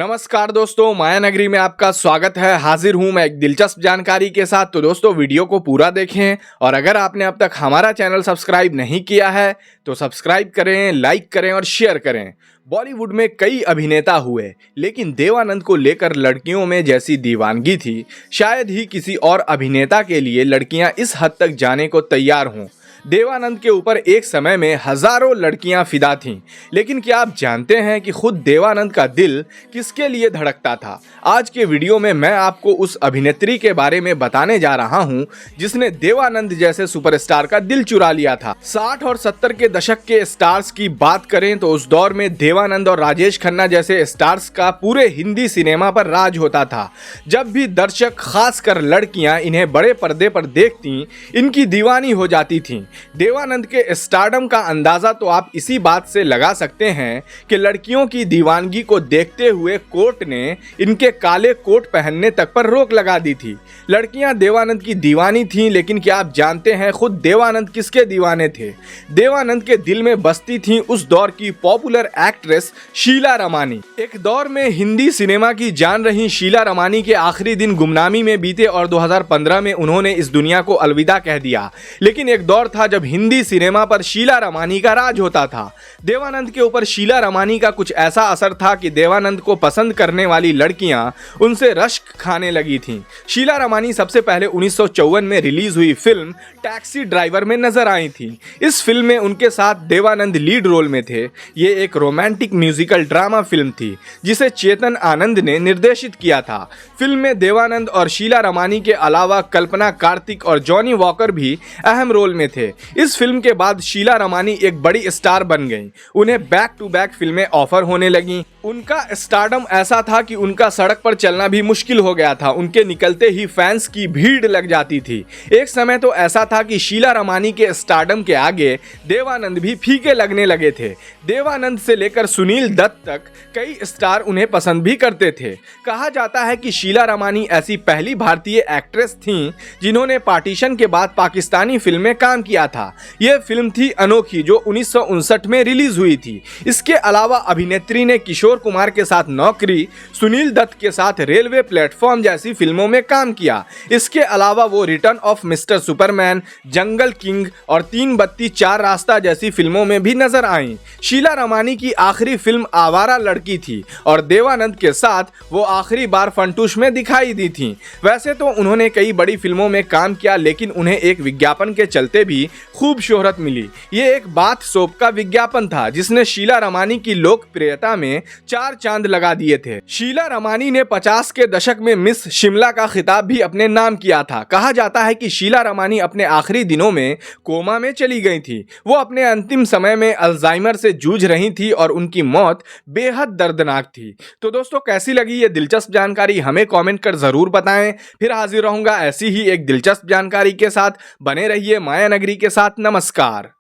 नमस्कार दोस्तों, माया नगरी में आपका स्वागत है। हाजिर हूं मैं एक दिलचस्प जानकारी के साथ। तो दोस्तों वीडियो को पूरा देखें और अगर आपने अब तक हमारा चैनल सब्सक्राइब नहीं किया है तो सब्सक्राइब करें, लाइक करें और शेयर करें। बॉलीवुड में कई अभिनेता हुए, लेकिन देवानंद को लेकर लड़कियों में जैसी दीवानगी थी, शायद ही किसी और अभिनेता के लिए लड़कियां इस हद तक जाने को तैयार हों। देवानंद के ऊपर एक समय में हजारों लड़कियां फिदा थीं, लेकिन क्या आप जानते हैं कि खुद देवानंद का दिल किसके लिए धड़कता था? आज के वीडियो में मैं आपको उस अभिनेत्री के बारे में बताने जा रहा हूं जिसने देवानंद जैसे सुपरस्टार का दिल चुरा लिया था। 60 और 70 के दशक के स्टार्स की बात करें तो उस दौर में देवानंद और राजेश खन्ना जैसे स्टार्स का पूरे हिंदी सिनेमा पर राज होता था। जब भी दर्शक, खासकर लड़कियां, इन्हें बड़े पर्दे पर देखती, इनकी दीवानी हो जाती थीं। देवानंद के स्टारडम का अंदाजा तो आप इसी बात से लगा सकते हैं कि लड़कियों की दीवानगी को देखते हुए कोर्ट ने इनके काले कोट पहनने तक पर रोक लगा दी थी। लड़कियां देवानंद की दीवानी थीं, लेकिन क्या आप जानते हैं खुद देवानंद किसके दीवाने थे? देवानंद के दिल में बसती थीं उस दौर की पॉपुलर एक्ट्रेस शीला रमानी। एक दौर में हिंदी सिनेमा की जान रही शीला रमानी के आखिरी दिन गुमनामी में बीते और 2015 में उन्होंने इस दुनिया को अलविदा कह दिया। लेकिन एक दौर था जब हिंदी सिनेमा पर शीला रमानी का राज होता था। देवानंद के ऊपर शीला रमानी का कुछ ऐसा असर था कि देवानंद को पसंद करने वाली लड़कियां उनसे रश्क खाने लगी थीं। शीला रमानी सबसे पहले 1954 में रिलीज हुई फिल्म टैक्सी ड्राइवर में नजर आई थी। इस फिल्म में उनके साथ देवानंद लीड रोल में थे। ये एक रोमांटिक म्यूजिकल ड्रामा फिल्म थी जिसे चेतन आनंद ने निर्देशित किया था। फिल्म में देवानंद और शीला रमानी के अलावा कल्पना कार्तिक और जॉनी वॉकर भी अहम रोल में थे। इस फिल्म के बाद शीला रमानी एक बड़ी स्टार बन गईं। उन्हें बैक टू बैक फिल्में ऑफर होने लगीं। उनका स्टारडम ऐसा था कि उनका सड़क पर चलना भी मुश्किल हो गया था। उनके निकलते ही फैंस की भीड़ लग जाती थी। एक समय तो ऐसा था कि शीला रमानी के स्टारडम के आगे देवानंद भी फीके लगने लगे थे। देवानंद से लेकर सुनील दत्त तक कई स्टार उन्हें पसंद भी करते थे। कहा जाता है कि शीला रमानी ऐसी पहली भारतीय एक्ट्रेस थीं जिन्होंने पार्टीशन के बाद पाकिस्तानी फिल्म में काम किया था। यह फिल्म थी अनोखी, जो 1959 में रिलीज हुई थी। इसके अलावा अभिनेत्री ने किशोर कुमार के साथ नौकरी, सुनील दत्त के साथ रेलवे प्लेटफॉर्म जैसी फिल्मों में काम किया। इसके अलावा वो return of mister Superman, jungle king और 3 बत्ती 4 रास्ता जैसी फिल्मों में भी नजर आईं। शीला रमानी की आखिरी फिल्म आवारा लड़की थी और देवानंद के साथ वो आखिरी बार फंटूश में दिखाई दी थी। वैसे तो उन्होंने कई बड़ी फिल्मों में काम किया, लेकिन उन्हें एक विज्ञापन के चलते भी खूब शोहरत मिली। ये एक बाथ सोप का विज्ञापन था जिसने शीला रमानी की लोकप्रियता में 4 चांद लगा दिए थे। शीला रमानी ने 50 के दशक में मिस शिमला का खिताब भी अपने नाम किया था। कहा जाता है कि शीला रमानी अपने आखिरी दिनों में कोमा में चली गई थी। वो अपने अंतिम समय में अल्जाइमर से जूझ रही थी और उनकी मौत बेहद दर्दनाक थी। तो दोस्तों, कैसी लगी ये दिलचस्प जानकारी हमें कमेंट कर जरूर बताएं। फिर हाजिर रहूंगा ऐसी ही एक दिलचस्प जानकारी के साथ। बने रहिए माया नगरी के साथ। नमस्कार।